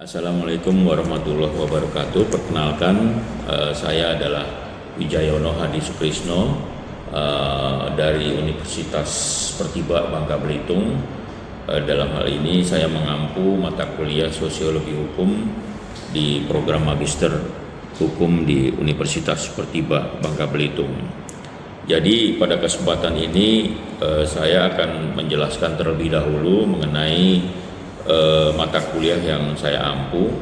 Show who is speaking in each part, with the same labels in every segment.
Speaker 1: Assalamualaikum warahmatullahi wabarakatuh. Perkenalkan, saya adalah Wijayono Hadi Sukrisno dari Universitas Pertiba Bangka Belitung. Dalam hal ini saya mengampu mata kuliah Sosiologi Hukum di program Magister Hukum di Universitas Pertiba Bangka Belitung. Jadi pada kesempatan ini saya akan menjelaskan terlebih dahulu mengenai mata kuliah yang saya ampu.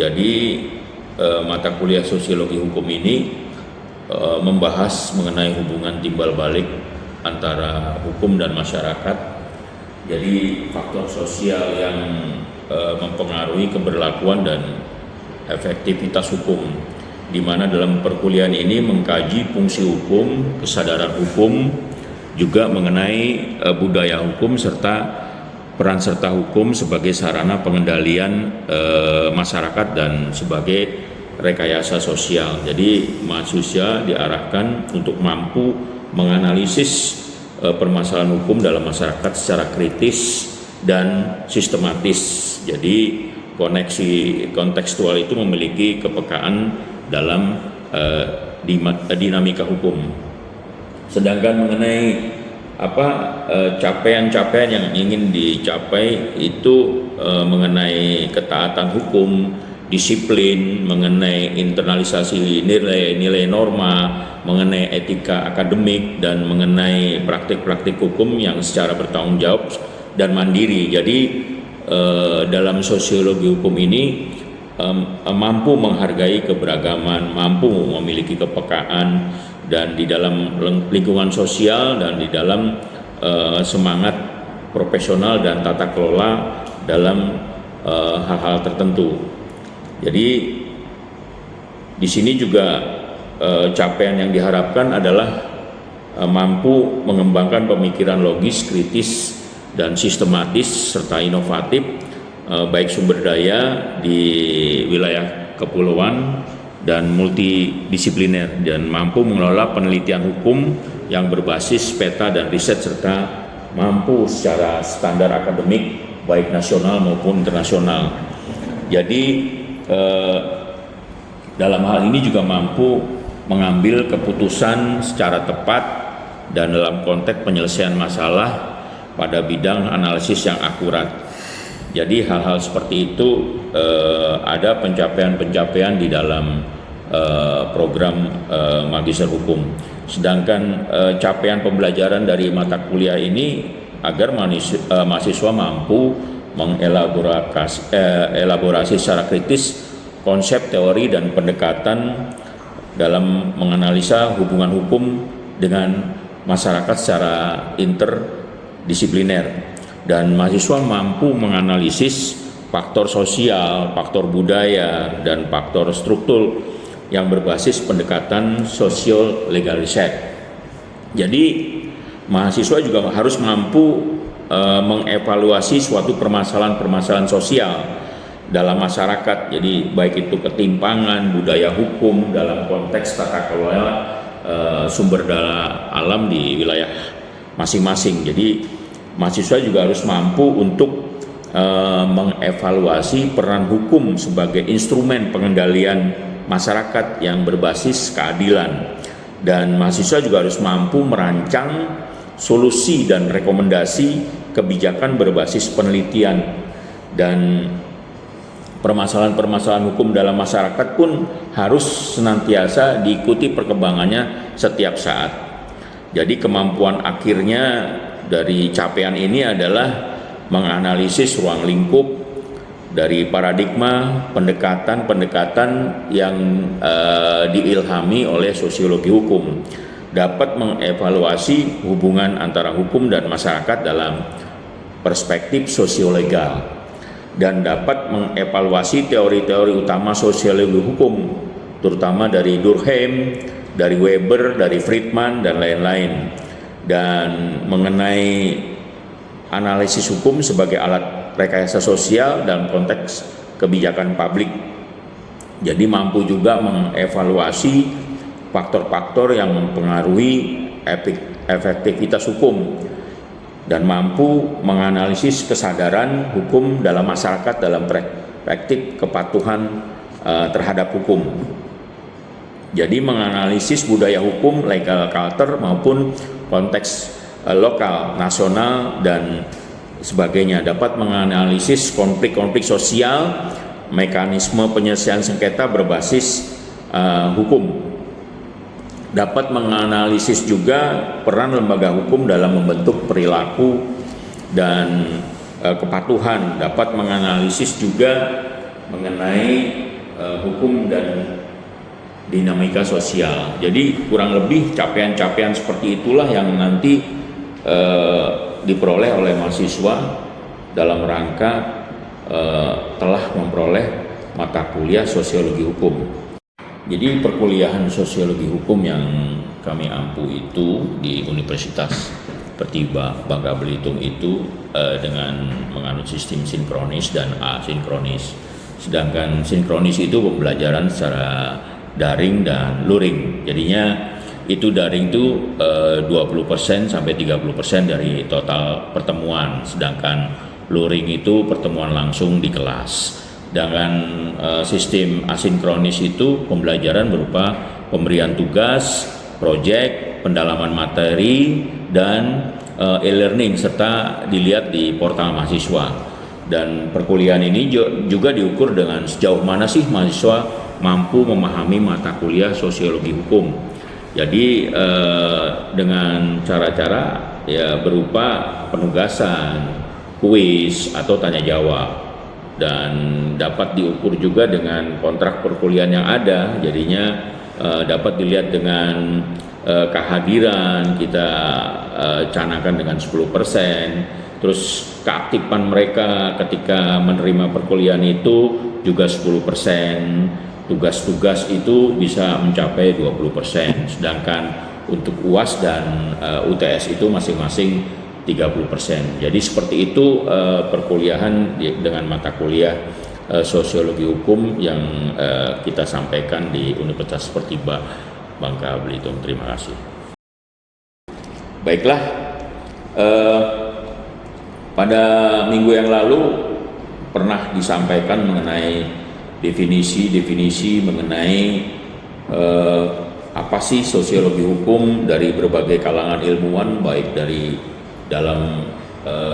Speaker 1: Jadi mata kuliah Sosiologi Hukum ini membahas mengenai hubungan timbal balik antara hukum dan masyarakat. Jadi faktor sosial yang mempengaruhi keberlakuan dan efektivitas hukum, di mana dalam perkuliahan ini mengkaji fungsi hukum, kesadaran hukum, juga mengenai budaya hukum serta peran serta hukum sebagai sarana pengendalian masyarakat dan sebagai rekayasa sosial. Jadi mahasiswa diarahkan untuk mampu menganalisis permasalahan hukum dalam masyarakat secara kritis dan sistematis. Jadi koneksi kontekstual itu memiliki kepekaan dalam dinamika hukum. Sedangkan mengenai capaian-capaian yang ingin dicapai itu mengenai ketaatan hukum, disiplin, mengenai internalisasi nilai-nilai norma, mengenai etika akademik, dan mengenai praktik-praktik hukum yang secara bertanggung jawab dan mandiri. Jadi dalam sosiologi hukum ini mampu menghargai keberagaman, mampu memiliki kepekaan dan di dalam lingkungan sosial dan di dalam semangat profesional dan tata kelola dalam hal-hal tertentu. Jadi di sini juga capaian yang diharapkan adalah mampu mengembangkan pemikiran logis, kritis, dan sistematis serta inovatif, baik sumber daya di wilayah kepulauan dan multidisipliner, dan mampu mengelola penelitian hukum yang berbasis peta dan riset serta mampu secara standar akademik baik nasional maupun internasional. Jadi dalam hal ini juga mampu mengambil keputusan secara tepat dan dalam konteks penyelesaian masalah pada bidang analisis yang akurat. Jadi hal-hal seperti itu ada pencapaian-pencapaian di dalam program Magister Hukum. Sedangkan capaian pembelajaran dari mata kuliah ini agar mahasiswa mampu mengelaborasi secara kritis konsep, teori, dan pendekatan dalam menganalisa hubungan hukum dengan masyarakat secara interdisipliner, dan mahasiswa mampu menganalisis faktor sosial, faktor budaya, dan faktor struktur yang berbasis pendekatan sosial legal riset. Jadi mahasiswa juga harus mampu mengevaluasi suatu permasalahan sosial dalam masyarakat. Jadi baik itu ketimpangan budaya hukum dalam konteks tata kelola sumber daya alam di wilayah masing-masing. Jadi mahasiswa juga harus mampu untuk mengevaluasi peran hukum sebagai instrumen pengendalian masyarakat yang berbasis keadilan, dan mahasiswa juga harus mampu merancang solusi dan rekomendasi kebijakan berbasis penelitian, dan permasalahan-permasalahan hukum dalam masyarakat pun harus senantiasa diikuti perkembangannya setiap saat. Jadi kemampuan akhirnya dari capaian ini adalah menganalisis ruang lingkup dari paradigma pendekatan-pendekatan yang diilhami oleh sosiologi hukum, dapat mengevaluasi hubungan antara hukum dan masyarakat dalam perspektif sosiolegal, dan dapat mengevaluasi teori-teori utama sosiologi hukum, terutama dari Durkheim, dari Weber, dari Friedman, dan lain-lain, dan mengenai analisis hukum sebagai alat rekayasa sosial dalam konteks kebijakan publik. Jadi mampu juga mengevaluasi faktor-faktor yang mempengaruhi efektivitas hukum, dan mampu menganalisis kesadaran hukum dalam masyarakat dalam praktik kepatuhan terhadap hukum. Jadi menganalisis budaya hukum, legal culture maupun konteks lokal, nasional dan sebagainya, dapat menganalisis konflik-konflik sosial, mekanisme penyelesaian sengketa berbasis hukum, dapat menganalisis juga peran lembaga hukum dalam membentuk perilaku dan kepatuhan, dapat menganalisis juga mengenai hukum dan dinamika sosial. Jadi kurang lebih capaian-capaian seperti itulah yang nanti diperoleh oleh mahasiswa dalam rangka telah memperoleh mata kuliah sosiologi hukum. Jadi perkuliahan sosiologi hukum yang kami ampu itu di Universitas Pertiba Bangka Belitung itu dengan menganut sistem sinkronis dan asinkronis. Sedangkan sinkronis itu pembelajaran secara daring dan luring. Jadinya itu daring itu 20% sampai 30% dari total pertemuan, sedangkan luring itu pertemuan langsung di kelas. Dengan sistem asinkronis itu pembelajaran berupa pemberian tugas, proyek, pendalaman materi, dan e-learning serta dilihat di portal mahasiswa. Dan perkuliahan ini juga diukur dengan sejauh mana sih mahasiswa mampu memahami mata kuliah sosiologi hukum. Jadi dengan cara-cara ya berupa penugasan, kuis atau tanya jawab, dan dapat diukur juga dengan kontrak perkuliahan yang ada. Jadinya dapat dilihat dengan kehadiran kita canangkan dengan 10%. Terus keaktifan mereka ketika menerima perkuliahan itu juga 10%. Tugas-tugas itu bisa mencapai 20%. Sedangkan untuk UAS dan UTS itu masing-masing 30%. Jadi seperti itu perkuliahan dengan mata kuliah sosiologi hukum yang kita sampaikan di Universitas Pertiba Bangka Belitung. Terima kasih. Baiklah, pada minggu yang lalu pernah disampaikan mengenai definisi mengenai apa sih sosiologi hukum dari berbagai kalangan ilmuwan, baik dari dalam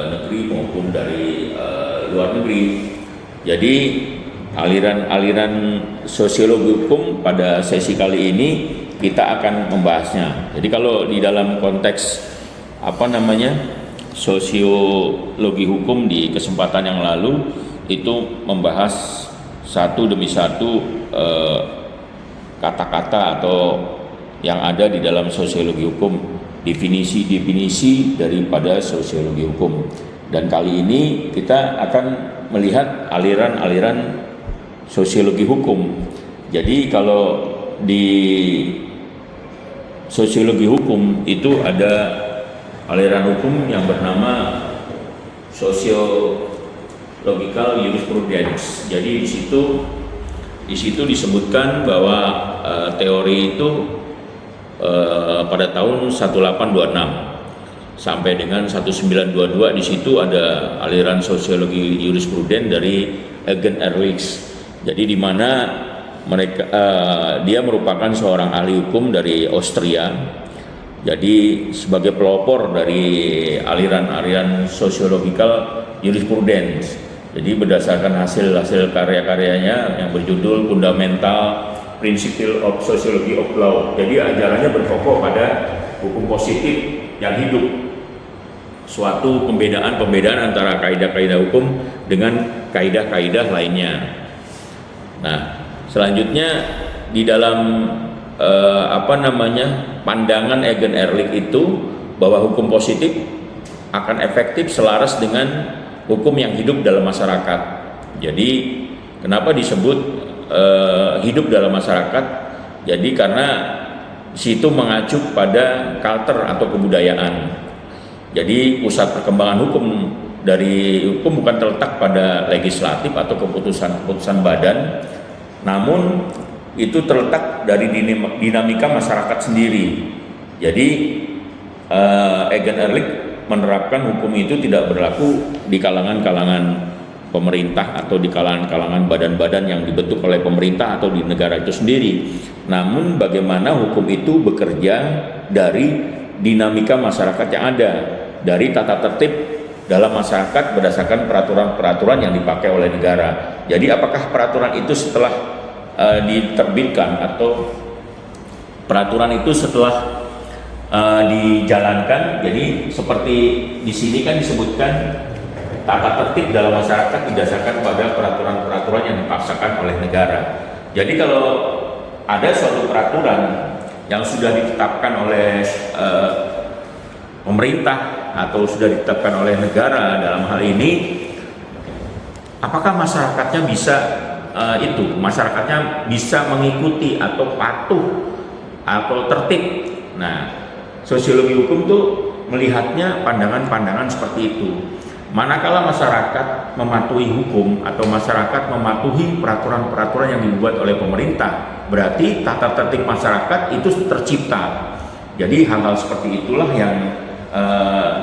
Speaker 1: negeri maupun dari luar negeri. Jadi aliran-aliran sosiologi hukum pada sesi kali ini kita akan membahasnya. Jadi kalau di dalam konteks sosiologi hukum di kesempatan yang lalu itu membahas satu demi satu kata-kata atau yang ada di dalam sosiologi hukum, definisi-definisi daripada sosiologi hukum. Dan kali ini kita akan melihat aliran-aliran sosiologi hukum. Jadi kalau di sosiologi hukum itu ada aliran hukum yang bernama sociological jurisprudence. Jadi di situ disebutkan bahwa teori itu pada tahun 1826 sampai dengan 1922 di situ ada aliran sosiologi jurisprudens dari Eugen Ehrlich. Jadi di mana dia merupakan seorang ahli hukum dari Austria. Jadi sebagai pelopor dari aliran-aliran sociological jurisprudence. Jadi berdasarkan hasil karya-karyanya yang berjudul Fundamental Principle of Sociology of Law. Jadi ajarannya berpokok pada hukum positif yang hidup. Suatu pembedaan antara kaidah-kaidah hukum dengan kaidah-kaidah lainnya. Nah, selanjutnya di dalam pandangan Eugen Ehrlich itu bahwa hukum positif akan efektif selaras dengan hukum yang hidup dalam masyarakat. Jadi kenapa disebut hidup dalam masyarakat? Jadi karena situ mengacu pada culture atau kebudayaan. Jadi pusat perkembangan hukum dari hukum bukan terletak pada legislatif atau keputusan badan, namun itu terletak dari dinamika masyarakat sendiri. Jadi Eugen Ehrlich menerapkan hukum itu tidak berlaku di kalangan-kalangan pemerintah atau di kalangan-kalangan badan-badan yang dibentuk oleh pemerintah atau di negara itu sendiri. Namun bagaimana hukum itu bekerja dari dinamika masyarakat yang ada, dari tata tertib dalam masyarakat berdasarkan peraturan-peraturan yang dipakai oleh negara. Jadi apakah peraturan itu setelah diterbitkan atau peraturan itu setelah dijalankan, jadi seperti di sini kan disebutkan tata tertib dalam masyarakat didasarkan pada peraturan-peraturan yang dipaksakan oleh negara. Jadi kalau ada suatu peraturan yang sudah ditetapkan oleh pemerintah atau sudah ditetapkan oleh negara dalam hal ini, apakah masyarakatnya bisa masyarakatnya bisa mengikuti atau patuh atau tertib? Nah, sosiologi hukum tuh melihatnya pandangan-pandangan seperti itu. Manakala masyarakat mematuhi hukum atau masyarakat mematuhi peraturan-peraturan yang dibuat oleh pemerintah, berarti tata tertib masyarakat itu tercipta. Jadi hal-hal seperti itulah yang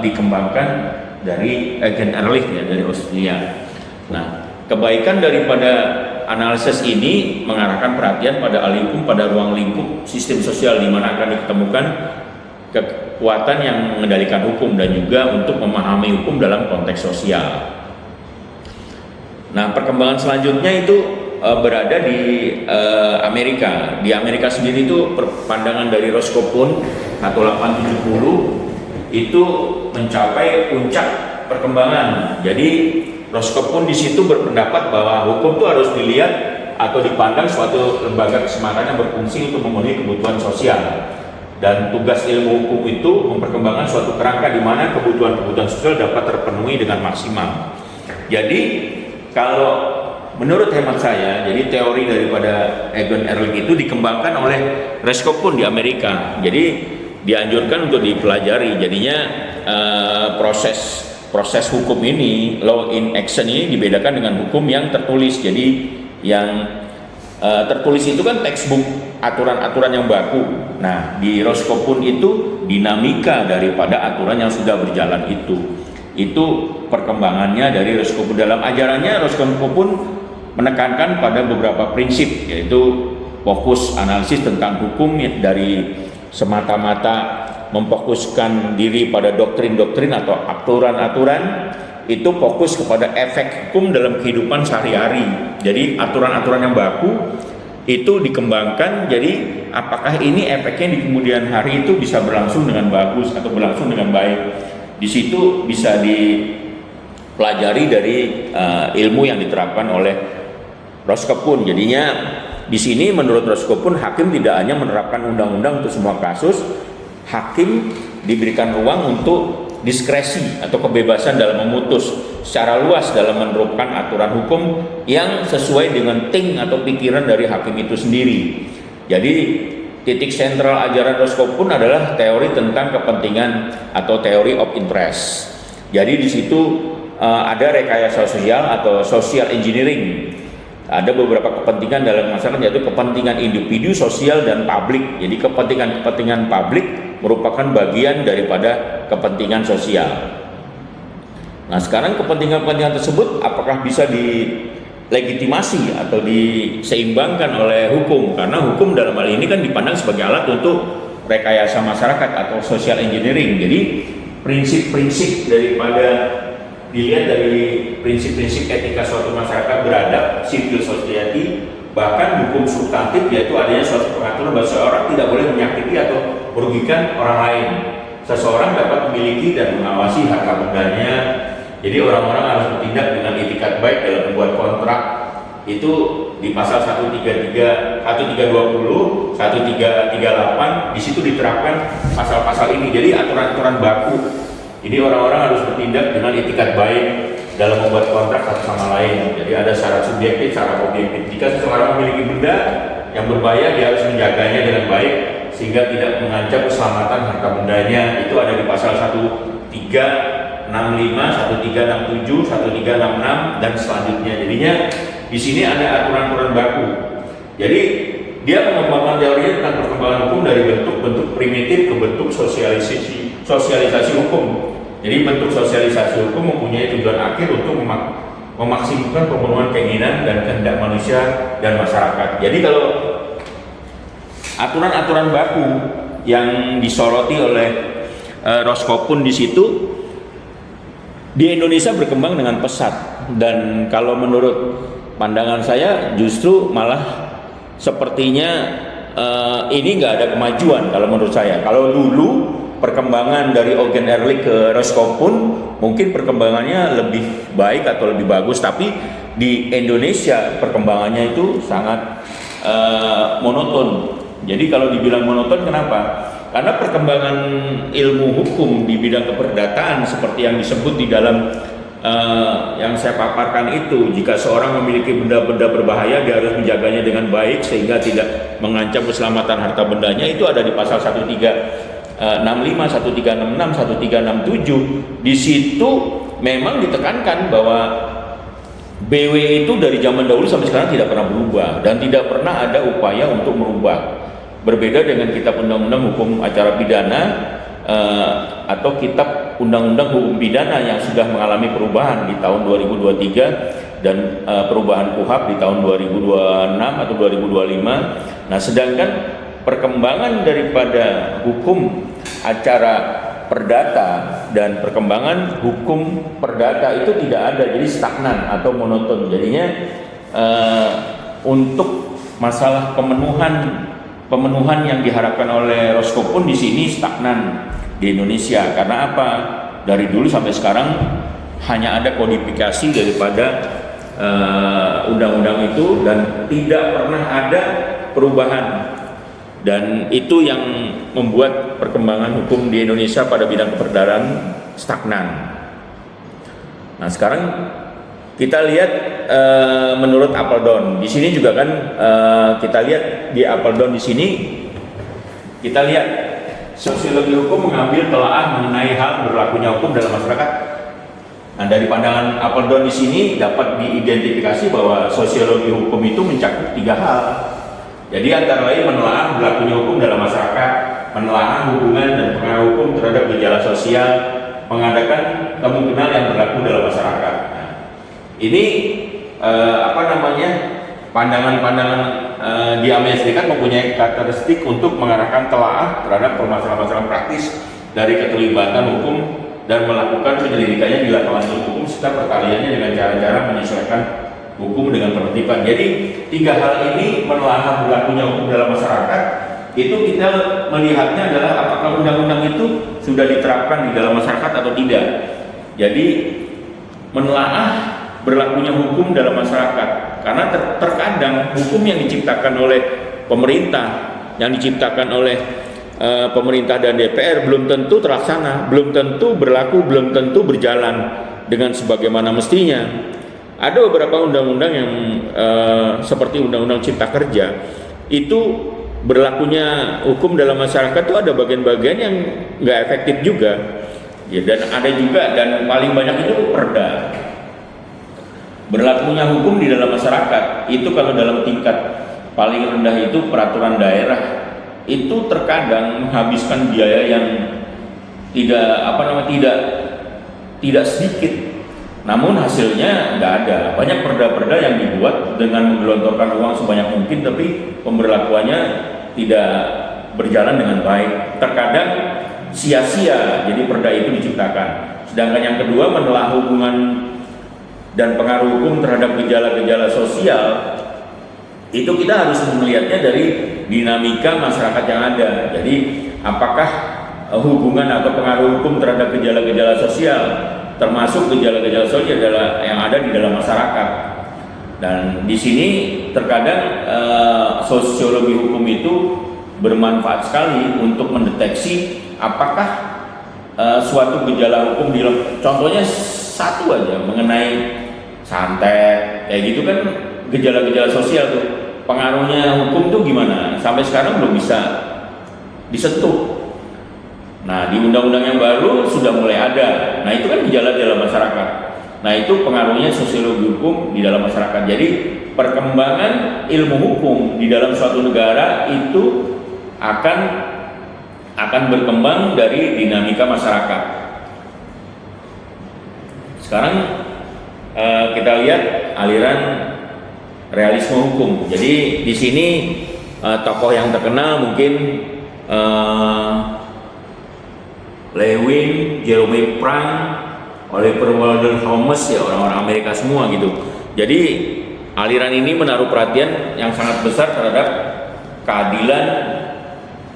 Speaker 1: dikembangkan dari Egan Ehrlich ya, dari Austria. Nah, kebaikan daripada analisis ini mengarahkan perhatian pada ahli hukum pada ruang lingkup sistem sosial di mana akan ditemukan kekuatan yang mengendalikan hukum dan juga untuk memahami hukum dalam konteks sosial. Nah, perkembangan selanjutnya itu berada di Amerika. Di Amerika sendiri itu pandangan dari Roscoe 1870 itu mencapai puncak perkembangan. Jadi Roscoe di situ berpendapat bahwa hukum itu harus dilihat atau dipandang suatu lembaga keselamatan yang berfungsi untuk memenuhi kebutuhan sosial. Dan tugas ilmu hukum itu memperkembangkan suatu kerangka di mana kebutuhan-kebutuhan sosial dapat terpenuhi dengan maksimal. Jadi kalau menurut hemat saya, jadi teori daripada Egan Ehrlich itu dikembangkan oleh Roscoe di Amerika. Jadi dianjurkan untuk dipelajari. Jadinya proses hukum ini, law in action ini dibedakan dengan hukum yang tertulis. Jadi yang tertulis itu kan textbook, aturan-aturan yang baku. Nah, di Roscoe itu dinamika daripada aturan yang sudah berjalan itu perkembangannya dari Roscoe. Dalam ajarannya Roscoe menekankan pada beberapa prinsip, yaitu fokus analisis tentang hukum dari semata-mata memfokuskan diri pada doktrin-doktrin atau aturan-aturan, itu fokus kepada efek hukum dalam kehidupan sehari-hari. Jadi aturan-aturan yang baku itu dikembangkan, jadi apakah ini efeknya di kemudian hari itu bisa berlangsung dengan bagus atau berlangsung dengan baik. Di situ bisa dipelajari dari ilmu yang diterapkan oleh Roscoe. Jadinya di sini menurut Roscoe hakim tidak hanya menerapkan undang-undang untuk semua kasus, hakim diberikan ruang untuk diskresi atau kebebasan dalam memutus secara luas dalam menerapkan aturan hukum yang sesuai dengan think atau pikiran dari hakim itu sendiri. Jadi titik sentral ajaran Roscoe adalah teori tentang kepentingan atau teori of interest. Jadi di situ ada rekayasa sosial atau social engineering. Ada beberapa kepentingan dalam masyarakat, yaitu kepentingan individu, sosial, dan publik. Jadi kepentingan publik merupakan bagian daripada kepentingan sosial. Nah, sekarang kepentingan-kepentingan tersebut apakah bisa dilegitimasi atau diseimbangkan oleh hukum? Karena hukum dalam hal ini kan dipandang sebagai alat untuk rekayasa masyarakat atau social engineering. Jadi prinsip-prinsip daripada dilihat dari prinsip-prinsip etika suatu masyarakat beradab, civil society, bahkan hukum substantif, yaitu adanya suatu pengaturan bahwa seseorang tidak boleh menyakiti atau merugikan orang lain. Seseorang dapat memiliki dan mengawasi harta bendanya. Jadi orang-orang harus bertindak dengan itikat baik dalam membuat kontrak. Itu di pasal 133, 1320, 1338 di situ diterapkan pasal-pasal ini. Jadi aturan-aturan baku. Jadi orang-orang harus bertindak dengan itikat baik dalam membuat kontrak satu sama lain. Jadi ada syarat subjektif, syarat objektif. Jika seseorang memiliki benda yang berbahaya, dia harus menjaganya dengan baik sehingga tidak mengancam keselamatan harta bendanya. Itu ada di pasal 1365, 1367, 1366 dan selanjutnya. Jadinya di sini ada aturan-aturan baku. Jadi dia mengembangkan teorinya tentang perkembangan hukum dari bentuk-bentuk primitif ke bentuk sosialisasi hukum. Jadi bentuk sosialisasi hukum mempunyai tujuan akhir untuk memaksimalkan pemenuhan keinginan dan kehendak manusia dan masyarakat. Jadi kalau aturan-aturan baku yang disoroti oleh Roskopun di situ, di Indonesia berkembang dengan pesat, dan kalau menurut pandangan saya justru malah sepertinya ini nggak ada kemajuan kalau menurut saya. Kalau dulu perkembangan dari Eugen Ehrlich ke Roskopun mungkin perkembangannya lebih baik atau lebih bagus, tapi di Indonesia perkembangannya itu sangat monoton. Jadi kalau dibilang monoton, kenapa? Karena perkembangan ilmu hukum di bidang keperdataan seperti yang disebut di dalam yang saya paparkan itu, jika seorang memiliki benda-benda berbahaya, dia harus menjaganya dengan baik sehingga tidak mengancam keselamatan harta bendanya. Itu ada di pasal 1365, 1366, 1367. Di situ memang ditekankan bahwa BW itu dari zaman dahulu sampai sekarang tidak pernah berubah dan tidak pernah ada upaya untuk merubah. Berbeda dengan kitab undang-undang hukum acara pidana atau kitab undang-undang hukum pidana yang sudah mengalami perubahan di tahun 2023 dan perubahan KUHP di tahun 2026 atau 2025. Nah, sedangkan perkembangan daripada hukum acara perdata dan perkembangan hukum perdata itu tidak ada, jadi stagnan atau monoton. Jadinya untuk masalah pemenuhan yang diharapkan oleh Roskopun di sini stagnan di Indonesia. Karena apa? Dari dulu sampai sekarang hanya ada kodifikasi daripada undang-undang itu dan tidak pernah ada perubahan. Dan itu yang membuat perkembangan hukum di Indonesia pada bidang keperdataan stagnan. Nah, sekarang kita lihat menurut Apeldoorn di sini juga kan, kita lihat di Apeldoorn di sini kita lihat sosiologi hukum mengambil telaah mengenai hal berlakunya hukum dalam masyarakat. Nah, dari pandangan Apeldoorn di sini dapat diidentifikasi bahwa sosiologi hukum itu mencakup 3 hal. Jadi antara lain menelaah berlakunya hukum dalam masyarakat, menelaah hubungan dan pengaruh hukum terhadap gejala sosial, mengadakan temu kenal yang berlaku dalam masyarakat. Nah, ini pandangan-pandangan di Amerika Serikat mempunyai karakteristik untuk mengarahkan telaah terhadap permasalahan-permasalahan praktis dari keterlibatan hukum dan melakukan penyelidikannya di lapangan hukum serta perkaliannya dengan cara-cara menyesuaikan hukum dengan penertiban. Jadi 3 hal ini menelaah berlakunya hukum dalam masyarakat, itu kita melihatnya adalah apakah undang-undang itu sudah diterapkan di dalam masyarakat atau tidak. Jadi menelaah berlakunya hukum dalam masyarakat, karena terkadang hukum yang diciptakan oleh pemerintah, yang diciptakan oleh pemerintah dan DPR belum tentu terlaksana, belum tentu berlaku, belum tentu berjalan dengan sebagaimana mestinya. Ada beberapa undang-undang yang seperti Undang-Undang Cipta Kerja itu berlakunya hukum dalam masyarakat itu ada bagian-bagian yang nggak efektif juga ya, dan ada juga, dan paling banyak itu perda. Berlakunya hukum di dalam masyarakat itu kalau dalam tingkat paling rendah itu peraturan daerah, itu terkadang menghabiskan biaya yang tidak sedikit. Namun hasilnya nggak ada. Banyak perda-perda yang dibuat dengan menggelontorkan uang sebanyak mungkin, tapi pemberlakuannya tidak berjalan dengan baik. Terkadang sia-sia, jadi perda itu diciptakan. Sedangkan yang kedua, menelaah hubungan dan pengaruh hukum terhadap gejala-gejala sosial, itu kita harus melihatnya dari dinamika masyarakat yang ada. Jadi apakah hubungan atau pengaruh hukum terhadap gejala-gejala sosial, termasuk gejala-gejala sosial yang ada di dalam masyarakat. Dan di sini terkadang sosiologi hukum itu bermanfaat sekali untuk mendeteksi apakah suatu gejala hukum contohnya satu aja mengenai santet kayak gitu kan, gejala-gejala sosial tuh pengaruhnya hukum tuh gimana, sampai sekarang belum bisa disentuh. Nah, di undang-undang yang baru sudah mulai ada. Nah, itu kan gejala dalam masyarakat. Nah, itu pengaruhnya sosiologi hukum di dalam masyarakat. Jadi perkembangan ilmu hukum di dalam suatu negara itu akan berkembang dari dinamika masyarakat. Sekarang kita lihat aliran realisme hukum. Jadi di sini tokoh yang terkenal mungkin Lewin, Jerome Frank, Oliver Wendell Holmes, ya orang-orang Amerika semua gitu. Jadi aliran ini menaruh perhatian yang sangat besar terhadap keadilan,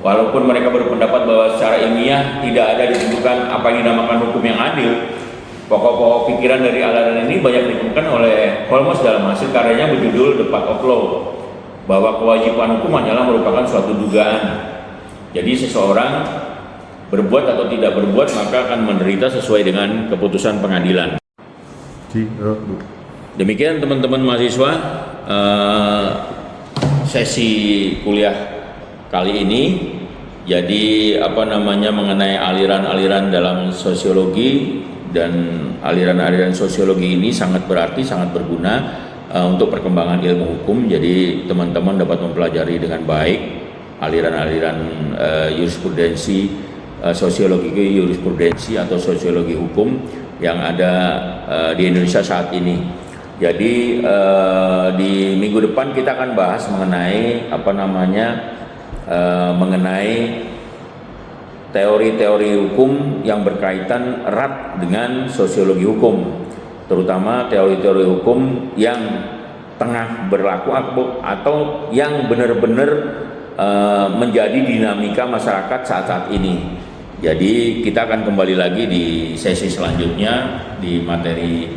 Speaker 1: walaupun mereka berpendapat bahwa secara ilmiah tidak ada ditentukan apa yang dinamakan hukum yang adil. Pokok-pokok pikiran dari aliran ini banyak ditemukan oleh Holmes dalam hasil karyanya berjudul The Path of Law, bahwa kewajiban hukum hanyalah merupakan suatu dugaan. Jadi seseorang berbuat atau tidak berbuat maka akan menderita sesuai dengan keputusan pengadilan. Demikian teman-teman mahasiswa, sesi kuliah kali ini. Jadi mengenai aliran-aliran dalam sosiologi, dan aliran-aliran sosiologi ini sangat berarti, sangat berguna untuk perkembangan ilmu hukum. Jadi teman-teman dapat mempelajari dengan baik aliran-aliran jurisprudensi, sosiologi jurisprudensi atau sosiologi hukum yang ada di Indonesia saat ini. Jadi di minggu depan kita akan bahas mengenai mengenai teori-teori hukum yang berkaitan erat dengan sosiologi hukum, terutama teori-teori hukum yang tengah berlaku atau yang benar-benar menjadi dinamika masyarakat saat-saat ini. Jadi kita akan kembali lagi di sesi selanjutnya, di materi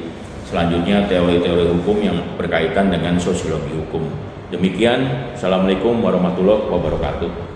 Speaker 1: selanjutnya, teori-teori hukum yang berkaitan dengan sosiologi hukum. Demikian, Assalamualaikum warahmatullahi wabarakatuh.